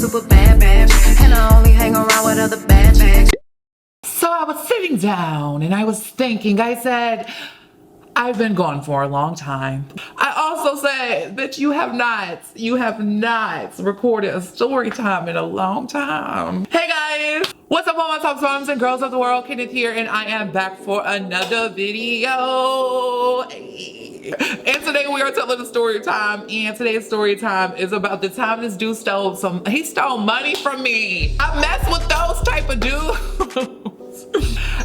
super bad bitch, and I only hang around with other bad chicks. So I was sitting down and I was thinking, I said, I've been gone for a long time. I also said that you have not recorded a story time in a long time. Hey guys, what's up all my top moms and girls of the world? Kenneth here, and I am back for another video. And today we are telling a story time, and today's story time is about the time this dude stole money from me. I mess with those type of dudes.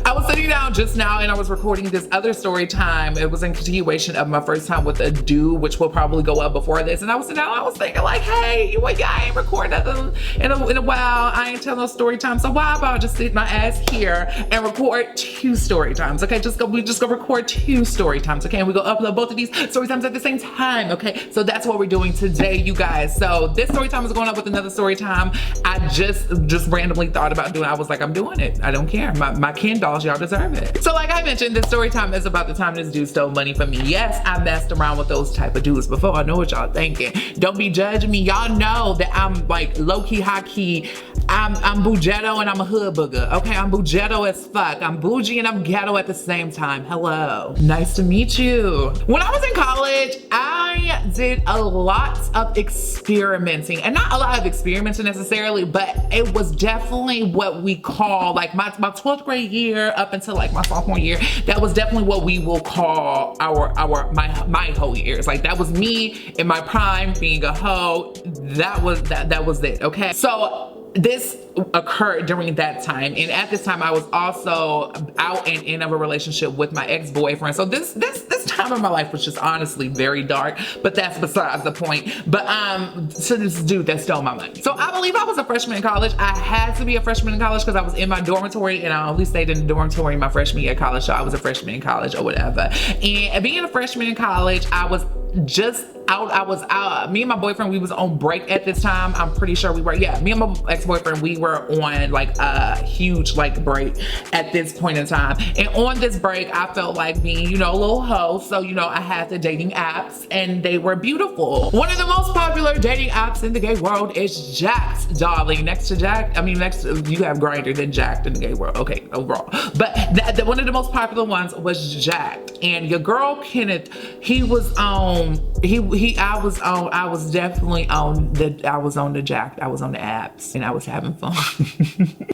I was sitting down just now and I was recording this other story time. It was in continuation of my first time with a dude, which will probably go up before this. And I was sitting down, I was thinking like, hey, I ain't recording nothing in a while. I ain't telling no story time. So why about just sit my ass here and record 2 story times? Okay, we just go record 2 story times. Okay, and we go upload both of these story times at the same time. Okay, so that's what we're doing today, you guys. So this story time is going up with another story time. I just randomly thought about doing it. I was like, I'm doing it. I don't care. My KenDolls, y'all deserve it. So like I mentioned, this story time is about the time this dude stole money from me. Yes, I messed around with those type of dudes before. I know what y'all thinking. Don't be judging me. Y'all know that I'm like low-key, high-key. I'm bougetto and I'm a hood booger. Okay, I'm bougetto as fuck. I'm bougie and I'm ghetto at the same time. Hello. Nice to meet you. When I was in college, I did a lot of experimenting. And not a lot of experimenting necessarily, but it was definitely what we call like my 12th grade year up until like my sophomore year. That was definitely what we will call my hoe years. Like that was me in my prime being a hoe. That was it. Okay. So this occurred during that time, and at this time I was also out and in of a relationship with my ex-boyfriend. So this time of my life was just honestly very dark, but that's besides the point. But so this dude that stole my money. So I believe I was a freshman in college. I had to be a freshman in college because I was in my dormitory, and I only stayed in the dormitory my freshman year of college, so I was a freshman in college or whatever. And being a freshman in college, I was just out. I was out. Me and my boyfriend, we was on break at this time. I'm pretty sure we were. Yeah, me and my ex-boyfriend, we were on like a huge like break at this point in time. And on this break, I felt like being, you know, a little hoe. So, you know, I had the dating apps and they were beautiful. One of the most popular dating apps in the gay world is Jacked, darling. Next to Jacked, I mean, you have Grindr, then Jacked in the gay world. Okay, overall. But one of the most popular ones was Jacked. And your girl Kenneth, I was definitely on the Jacked. I was on the apps and I was having fun.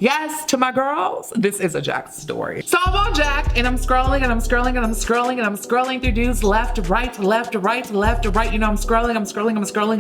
Yes, to my girls, this is a Jacked story. So I'm on Jacked and I'm scrolling and I'm scrolling and I'm scrolling and I'm scrolling through dudes left to right, left to right, left to right. You know, I'm scrolling.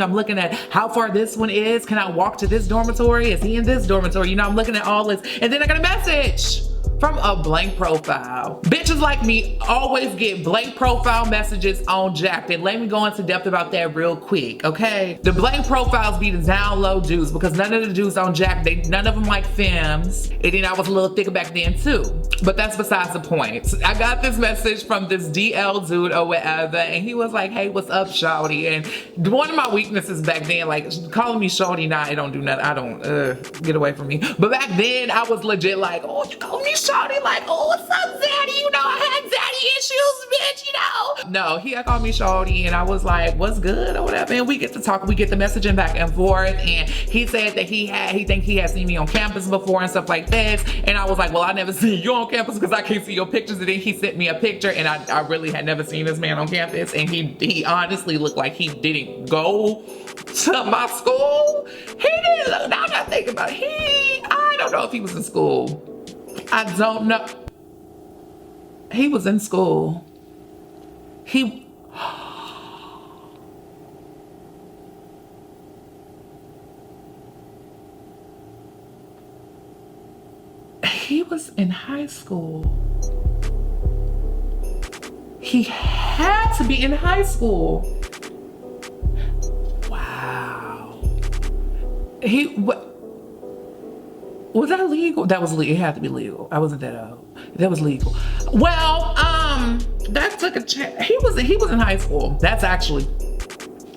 I'm looking at how far this one is. Can I walk to this dormitory? Is he in this dormitory? You know, I'm looking at all this. And then I got a message from a blank profile. Bitches like me always get blank profile messages on Jacked, and let me go into depth about that real quick, okay? The blank profiles be the down low dudes, because none of the dudes on Jacked, none of them like femmes, and then I was a little thicker back then too. But that's besides the point. I got this message from this DL dude or whatever, and he was like, hey, what's up, shawty? And one of my weaknesses back then, like calling me shawty now, it don't do nothing. I don't, get away from me. But back then, I was legit like, oh, you calling me shawty? Like, oh, what's up, daddy? You know, I had daddy issues, bitch, you know? No, he had called me shawty, and I was like, what's good or whatever? And we get to talk, we get the messaging back and forth, and he said that he think he had seen me on campus before and stuff like this. And I was like, well, I never seen you on campus because I can't see your pictures. And then he sent me a picture, and I really had never seen this man on campus, and he honestly looked like he didn't go to my school. He didn't look, now that I think about it, I don't know if he was in school. I don't know. He was in school. He was in high school. He had to be in high school. Wow. Was that illegal? That was legal. It had to be legal. I wasn't that old. That was legal. Well, that took a chance. He was in high school. That's actually,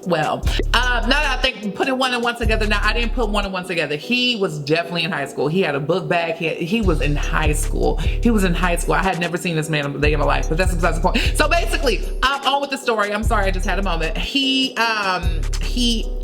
well, now that I think putting one and one together, now I didn't put one and one together. He was definitely in high school. He had a book bag. He was in high school. I had never seen this man a day in my life, but that's besides the point. So basically, I'm on with the story. I'm sorry, I just had a moment. He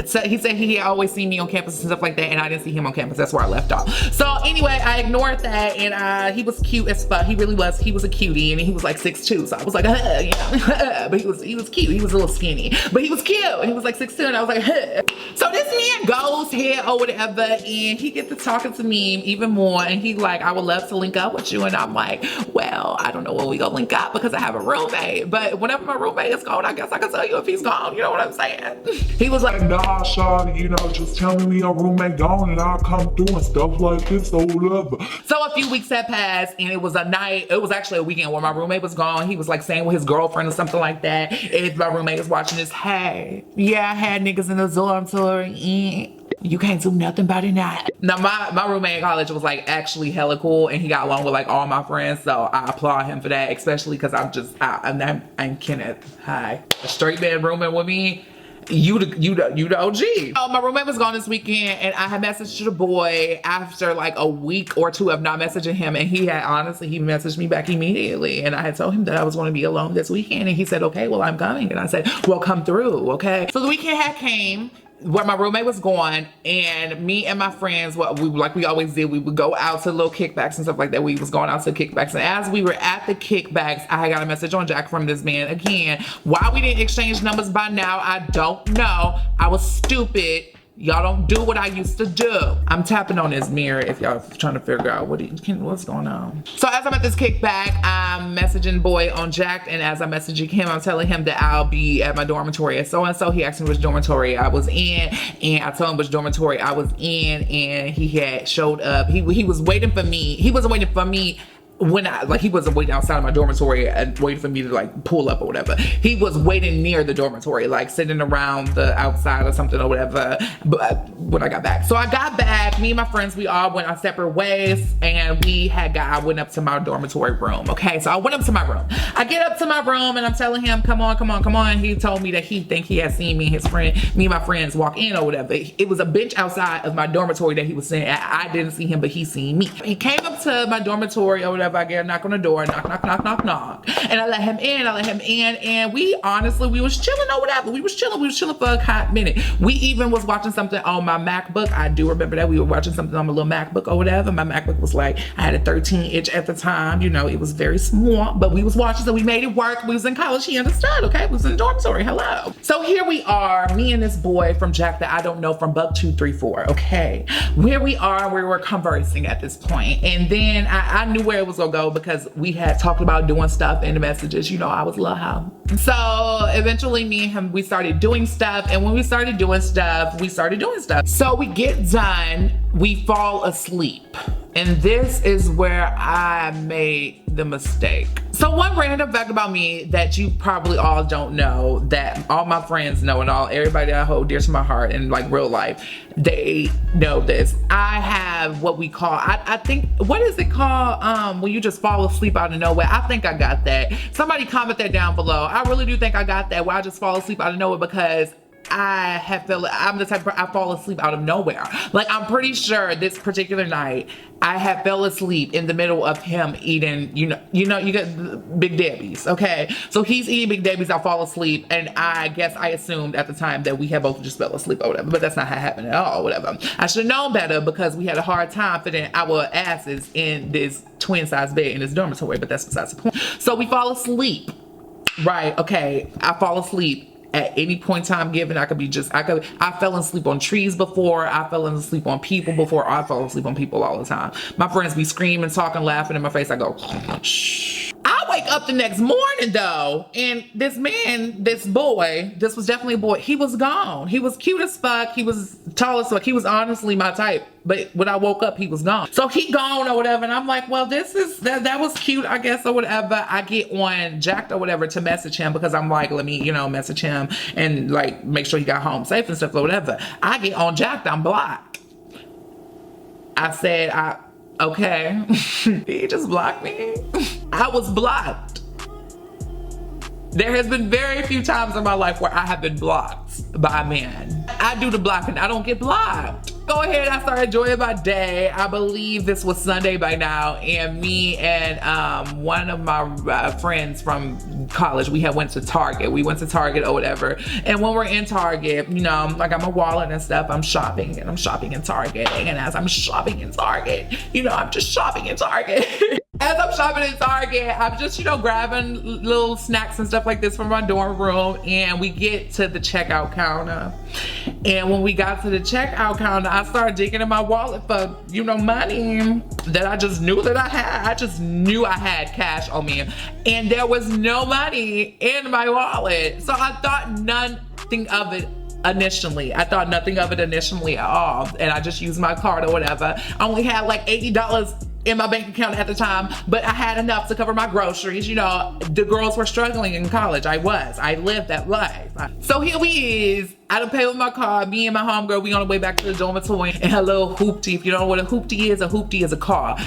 said he had always seen me on campus and stuff like that, and I didn't see him on campus. That's where I left off. So anyway, I ignored that, and he was cute as fuck. He really was. He was a cutie, and he was like 6'2", so I was like, you know, but he was cute. He was a little skinny, but he was cute, and he was like 6'2", and I was like, So this man goes here or whatever, and he gets to talking to me even more, and he like, I would love to link up with you, and I'm like, well, I don't know when we gonna link up because I have a roommate, but whenever my roommate is gone, I guess I can tell you if he's gone. You know what I'm saying? He was like, nah, shawty, you know, just tell me your roommate gone and I'll come through and stuff like this or whatever. So a few weeks had passed, and it was a night, it was actually a weekend where my roommate was gone. He was like staying with his girlfriend or something like that. If my roommate was watching this, hey, yeah, I had niggas in the dormitory. You can't do nothing about it now. Now my roommate in college was like actually hella cool, and he got along with like all my friends, so I applaud him for that, especially because I'm Kenneth. Hi, a straight man rooming with me. You the OG. Oh, my roommate was gone this weekend, and I had messaged the boy after like a week or two of not messaging him, and he messaged me back immediately, and I had told him that I was going to be alone this weekend, and he said, okay, well, I'm coming. And I said, well, come through, okay? So the weekend had came where my roommate was gone, and me and my friends, we always did, we would go out to little kickbacks and stuff like that. We was going out to kickbacks, and as we were at the kickbacks, I got a message on Jack from this man again. Why we didn't exchange numbers by now, I don't know. I was stupid. Y'all don't do what I used to do. I'm tapping on this mirror if y'all trying to figure out what's going on. So as I'm at this kickback, I'm messaging boy on Jack, and as I'm messaging him, I'm telling him that I'll be at my dormitory at so-and-so. He asked me which dormitory I was in, and I told him which dormitory I was in, and he had showed up. He was waiting for me. He wasn't waiting for me when he wasn't waiting outside of my dormitory and waiting for me to like pull up or whatever. He was waiting near the dormitory, like sitting around the outside or something or whatever, but when I got back. So I got back, me and my friends, we all went our separate ways, and I went up to my dormitory room. Okay, so I went up to my room. I get up to my room, and I'm telling him, come on. He told me that he think he had seen me and my friends walk in or whatever. It was a bench outside of my dormitory that he was sitting at. I didn't see him, but he seen me. He came up to my dormitory or whatever. I get a knock on the door, knock. And I let him in, and we was chilling or whatever. We was chilling for a hot minute. We even was watching something on my MacBook. I do remember that we were watching something on my little MacBook or whatever. My MacBook was like, I had a 13-inch at the time, you know, it was very small, but we was watching, so we made it work. We was in college, he understood, okay? We was in the dormitory, hello. So here we are, me and this boy from Jack that I don't know from Bug 234, okay? Where we are, we were conversing at this point. And then I knew where it was gonna go because we had talked about doing stuff in the messages. You know, I was a little hoe. So eventually me and him, we started doing stuff. And when we started doing stuff, So we get done, we fall asleep. And this is where I made the mistake. So one random fact about me that you probably all don't know, that all my friends know and everybody I hold dear to my heart in like real life, they know this. I have what we call, I think, what is it called when you just fall asleep out of nowhere? I think I got that. Somebody comment that down below. I really do think I got that, where I just fall asleep out of nowhere because I'm the type of I fall asleep out of nowhere. Like, I'm pretty sure this particular night I had fell asleep in the middle of him eating, you get Big Debbie's, okay? So he's eating Big Debbie's, I fall asleep, and I guess I assumed at the time that we had both just fell asleep or whatever, but that's not how it happened at all, whatever. I should have known better because we had a hard time fitting our asses in this twin size bed in this dormitory, but that's besides the point. So we fall asleep, right? Okay, I fall asleep. At any point in time given, I fell asleep on trees before, I fell asleep on people before, I fell asleep on people all the time. My friends be screaming, talking, laughing in my face. I go, shh. I wake up the next morning though, and this boy, this was definitely a boy, he was gone. He was cute as fuck, he was tall as fuck, he was honestly my type. But when I woke up, he was gone. So he gone or whatever, and I'm like, well, that was cute, I guess, or whatever. I get on Jacked or whatever to message him because I'm like, let me, message him and like make sure he got home safe and stuff or whatever. I get on Jacked, I'm blocked. I said, okay. He just blocked me. I was blocked. There has been very few times in my life where I have been blocked by a man. I do the blocking, I don't get blocked. go ahead, I started enjoying my day. I believe this was Sunday by now, and me and one of my friends from college, we had went to Target. We went to Target or whatever, and when we're in Target, you know, I got my wallet and stuff, I'm shopping in Target, and as I'm shopping in Target, you know, I'm just shopping in Target. As I'm shopping in Target, I'm just, you know, grabbing little snacks and stuff like this from my dorm room, and we get to the checkout counter. And when we got to the checkout counter, I started digging in my wallet for, you know, money that I just knew that I had. I just knew I had cash on me, and there was no money in my wallet. So I thought nothing of it initially. I thought nothing of it initially at all, and I just used my card or whatever. I only had like $80 in my bank account at the time, but I had enough to cover my groceries. You know, the girls were struggling in college. I lived that life. So here we is. I done paid with my card. Me and my homegirl, we on the way back to the dormitory in her little hoopty. If you don't know what a hoopty is a car.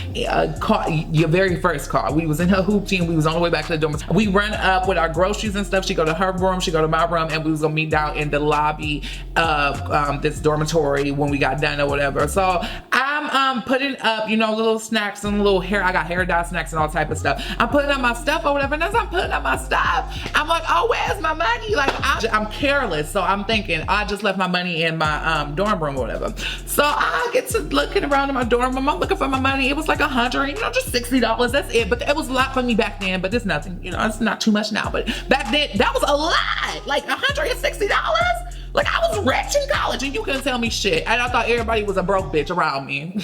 Your very first car. We was in her hoopty and we was on the way back to the dormitory. We run up with our groceries and stuff. She go to her room, she go to my room, and we was gonna meet down in the lobby of this dormitory when we got done or whatever. So I'm putting up, you know, little snacks and little hair. I got hair dye snacks and all type of stuff. I'm putting up my stuff or whatever, and as I'm putting up my stuff, I'm like, oh, where's my money? Like, I'm careless, so I'm thinking I just left my money in my dorm room or whatever. So I get to looking around in my dorm room. I'm looking for my money. It was like $100, you know, just $60. That's it. But it was a lot for me back then. But it's nothing, you know, it's not too much now. But back then, that was a lot. Like $160. Like I was rich in college and you couldn't tell me shit. And I thought everybody was a broke bitch around me.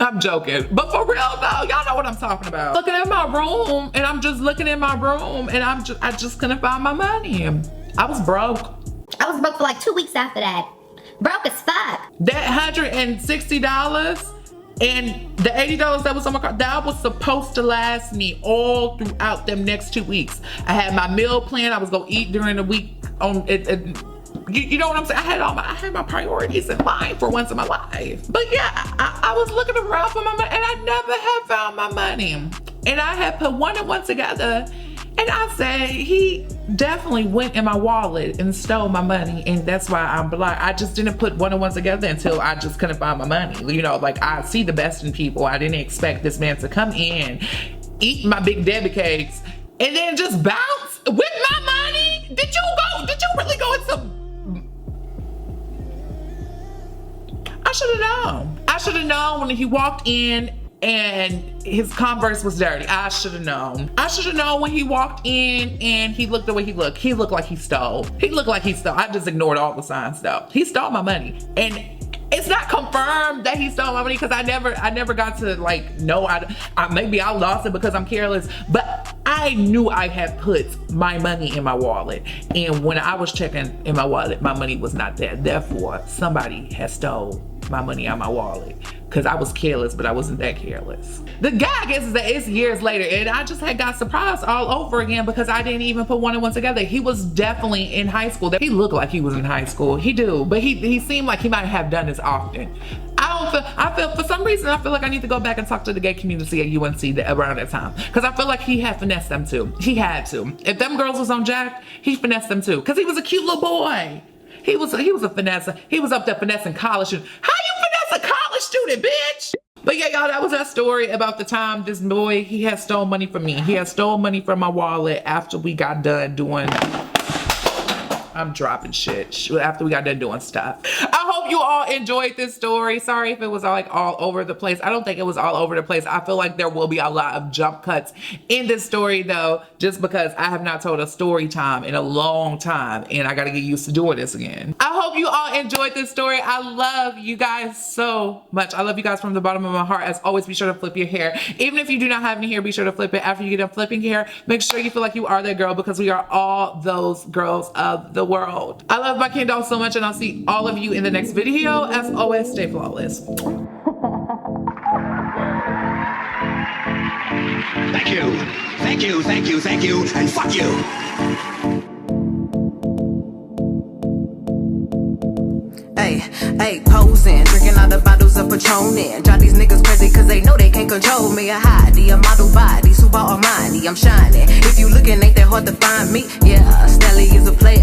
I'm joking. But for real though, y'all know what I'm talking about. Looking at my room, and I'm just looking in my room, and I just couldn't find my money. I was broke. I was broke for like 2 weeks after that. Broke as fuck. That $160 and the $80 that was on my card, that was supposed to last me all throughout them next 2 weeks. I had my meal plan. I was gonna eat during the week on it. You know what I'm saying? I had my priorities in mind for once in my life. But yeah, I was looking around for my money, and I never had found my money. And I had put one and one together, and I said, he definitely went in my wallet and stole my money, and that's why I'm blind. I just didn't put one and one together until I just couldn't find my money. You know, like I see the best in people. I didn't expect this man to come in, eat my Big Debbie cakes, and then just bounce with my money. Did you really go into... I should have known. I should have known when he walked in and his Converse was dirty. I should have known. I should have known when he walked in and he looked the way he looked. He looked like he stole. He looked like he stole. I just ignored all the signs though. He stole my money. And it's not confirmed that he stole my money because I never got to like know. Maybe I lost it because I'm careless, but I knew I had put my money in my wallet, and when I was checking in my wallet, my money was not there. Therefore, somebody had stole my money out of my wallet because I was careless, but I wasn't that careless. The guy guesses that it's years later, and I just had got surprised all over again because I didn't even put one and one together. He was definitely in high school. He looked like he was in high school. He do, but he seemed like he might have done this often. I feel for some reason I feel like I need to go back and talk to the gay community at UNC around that time because I feel like he had finessed them too. He had to. If them girls was on Jack, he finessed them too because he was a cute little boy. He was a finesser. He was up there finessing college students. How you finesse a college student, bitch? But yeah, y'all, that was our story about the time this boy, he had stole money from me. He had stole money from my wallet after we got done doing... I'm dropping shit after we got done doing stuff. I hope you all enjoyed this story. Sorry if it was like all over the place. I don't think it was all over the place. I feel like there will be a lot of jump cuts in this story though, just because I have not told a story time in a long time and I gotta get used to doing this again. I hope you all enjoyed this story. I love you guys so much. I love you guys from the bottom of my heart. As always, be sure to flip your hair. Even if you do not have any hair, be sure to flip it. After you get done flipping your hair, make sure you feel like you are that girl because we are all those girls of the world. I love my KenDolls so much and I'll see all of you in the next video. As always, stay flawless. Thank you. Thank you, thank you, thank you, and fuck you. Hey, posing, drinking all the bottles of Patron. Drive these niggas crazy cause they know they can't control me. A hottie, a model body, super Armani, I'm shining. If you looking, ain't that hard to find me? Yeah, Stelly is a player.